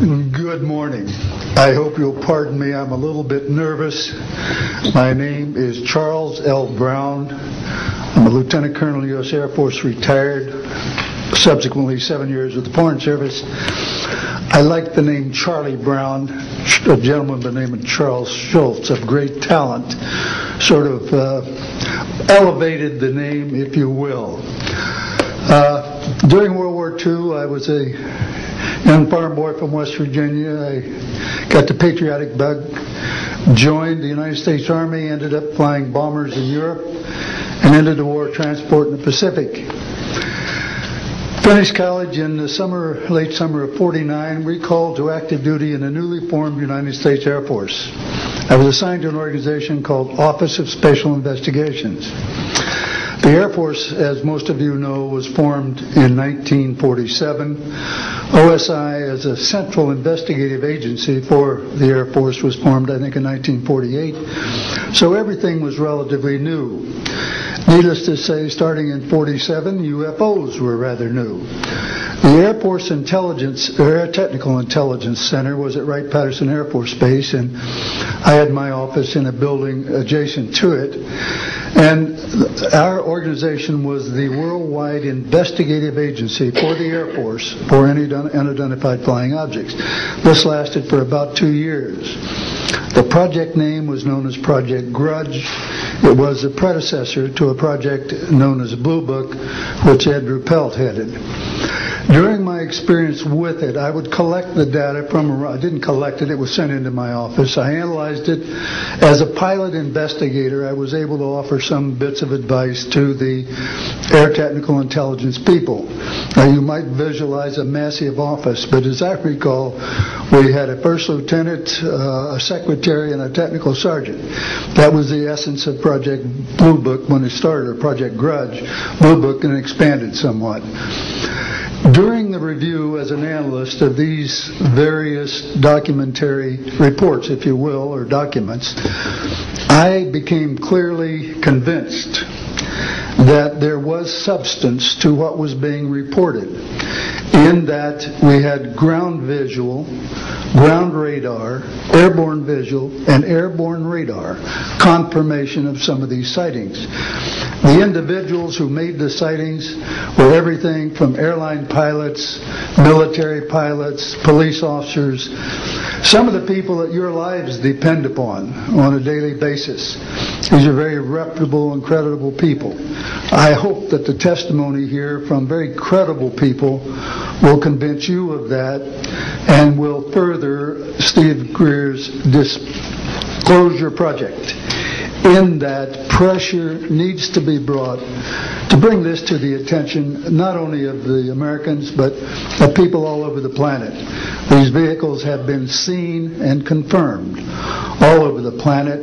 Good morning. I hope you'll pardon me. I'm a little bit nervous. My name is Charles L. Brown. I'm a Lieutenant Colonel, U.S. Air Force, retired, subsequently 7 years with the Foreign Service. I like the name Charlie Brown. A gentleman by the name of Charles Schultz, of great talent, sort of elevated the name, if you will. During World War II, I was a young farm boy from West Virginia. I got the patriotic bug, joined the United States Army, ended up flying bombers in Europe, and ended the war transport in the Pacific. Finished college in the late summer of '49, recalled to active duty in the newly formed United States Air Force. I was assigned to an organization called Office of Special Investigations. The Air Force, as most of you know, was formed in 1947. OSI, as a central investigative agency for the Air Force, was formed, I think, in 1948. So everything was relatively new. Needless to say, starting in '47, UFOs were rather new. The Air Force Air Technical Intelligence Center was at Wright-Patterson Air Force Base, and I had my office in a building adjacent to it. And our organization was the worldwide investigative agency for the Air Force for any unidentified flying objects. This lasted for about 2 years. The project name was known as Project Grudge. It was a predecessor to a project known as Blue Book, which Ed Ruppelt headed. During my experience with it, I would collect the data I didn't collect it, it was sent into my office. I analyzed it. As a pilot investigator, I was able to offer some bits of advice to the Air Technical Intelligence people. Now, you might visualize a massive office, but as I recall, we had a first lieutenant, a secretary, and a technical sergeant. That was the essence of Project Blue Book when it started, or Project Grudge, Blue Book, and expanded somewhat. During the review as an analyst of these various documentary reports, if you will, or documents, I became clearly convinced that there was substance to what was being reported, in that we had ground visual, ground radar, airborne visual, and airborne radar confirmation of some of these sightings. The individuals who made the sightings were everything from airline pilots, military pilots, police officers, some of the people that your lives depend upon on a daily basis. These are very reputable and credible people. I hope that the testimony here from very credible people will convince you of that and will further Steve Greer's disclosure project, in that pressure needs to be brought to bring this to the attention not only of the Americans but of people all over the planet. These vehicles have been seen and confirmed all over the planet.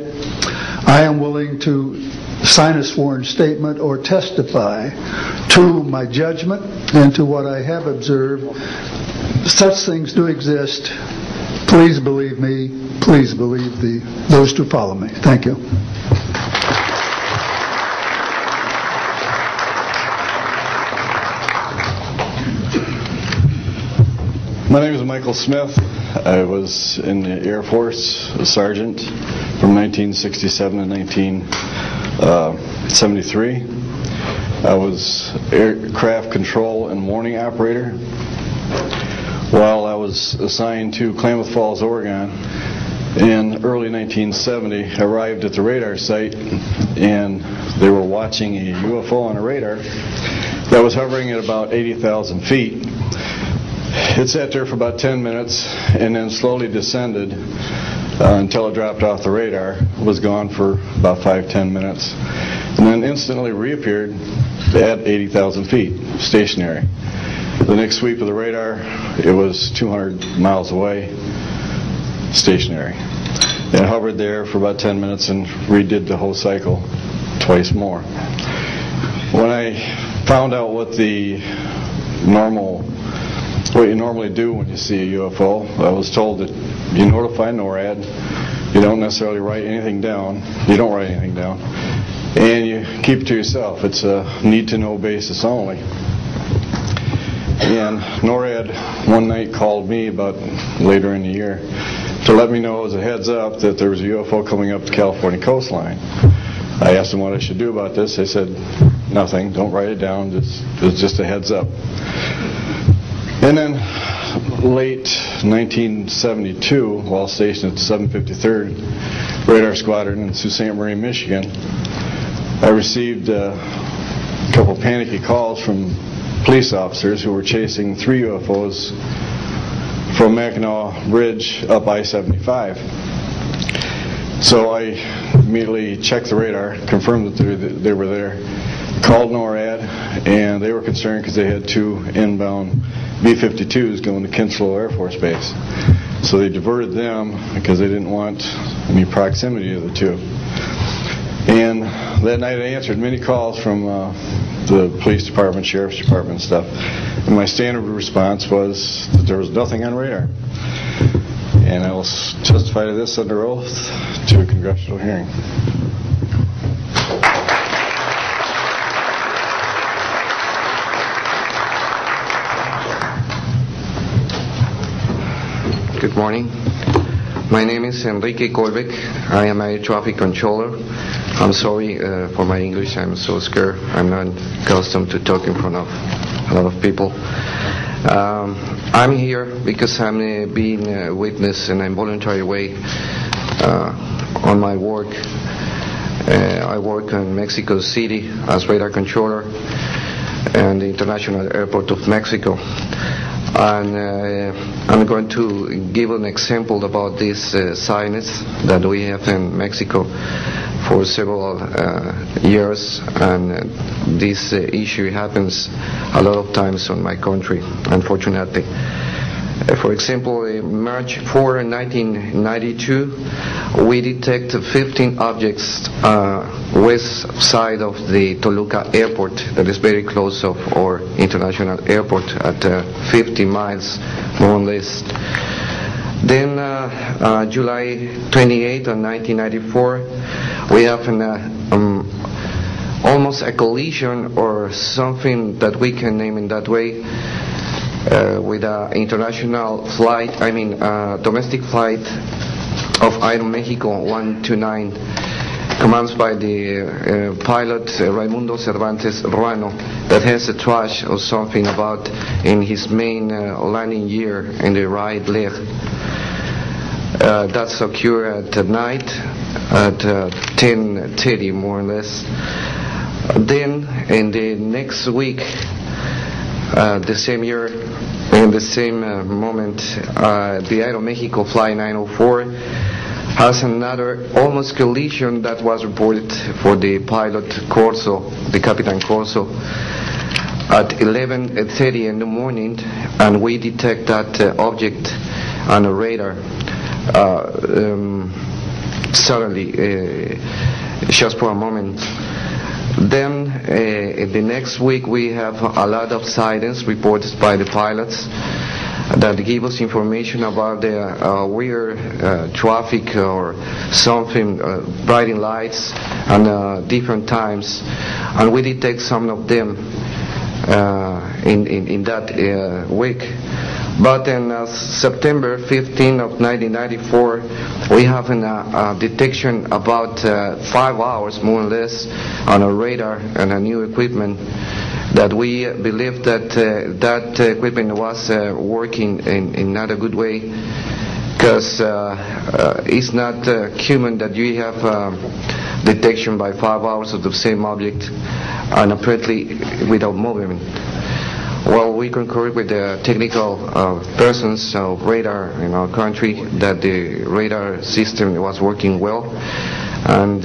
I am willing to sign a sworn statement or testify to my judgment and to what I have observed. Such things do exist. Please believe me. Please believe those who follow me. Thank you. My name is Michael Smith. I was in the Air Force, a sergeant, from 1967 to 1973. I was aircraft control and warning operator. While I was assigned to Klamath Falls, Oregon, in early 1970, I arrived at the radar site, and they were watching a UFO on a radar that was hovering at about 80,000 feet. It sat there for about 10 minutes and then slowly descended until it dropped off the radar. It was gone for about 5-10 minutes, and then instantly reappeared at 80,000 feet, stationary. The next sweep of the radar, it was 200 miles away, stationary. It hovered there for about 10 minutes and redid the whole cycle twice more. When I found out what you normally do when you see a UFO, I was told that you notify NORAD, you don't necessarily write anything down, you don't write anything down, and you keep it to yourself. It's a need-to-know basis only. And NORAD one night called me about later in the year to let me know as a heads up that there was a UFO coming up the California coastline. I asked them what I should do about this. They said, nothing, don't write it down, it's just a heads up. And then late 1972, while stationed at the 753rd Radar Squadron in Sault Ste. Marie, Michigan, I received a couple panicky calls from police officers who were chasing 3 UFOs from Mackinac Bridge up I-75. So I immediately checked the radar, confirmed that they were there, called NORAD, and they were concerned because they had 2 inbound B-52s going to Kinslow Air Force Base. So they diverted them because they didn't want any proximity to the 2. And that night I answered many calls from the police department, sheriff's department and stuff. And my standard response was that there was nothing on radar. And I will testify to this under oath to a congressional hearing. Good morning. My name is Enrique Colbeck. I am air traffic controller. I'm sorry for my English. I'm so scared. I'm not accustomed to talk in front of a lot of people. I'm here because I'm being a witness in an involuntary way on my work. I work in Mexico City as radar controller and the International Airport of Mexico. And I'm going to give an example about this silence that we have in Mexico for several years, and this issue happens a lot of times in my country, unfortunately. For example, in March 4, 1992, we detected 15 objects west side of the Toluca airport, that is very close of our international airport at 50 miles, more or less. Then July 28 of 1994, we have almost a collision or something that we can name in that way with an international flight, domestic flight of Aeromexico 129, commanded by the pilot Raimundo Cervantes Ruano, that has a trash or something about in his main landing gear in the right leg. That's occurred at night at 10:30 more or less. Then in the next week, the same year, in the same moment, the Aeromexico Flight 904 has another almost collision that was reported for the pilot Corso, the Capitan Corso, at 11:30 in the morning, and we detect that object on a radar suddenly, just for a moment. Then the next week we have a lot of silence reported by the pilots that give us information about the weird traffic or something, brighting lights and different times, and we detect some of them in that week. But in September 15 of 1994, we have a detection about 5 hours more or less on a radar and a new equipment that we believe that that equipment was working in not a good way, because it's not human that you have detection by 5 hours of the same object and apparently without movement. Well, we concur with the technical persons of radar in our country that the radar system was working well, and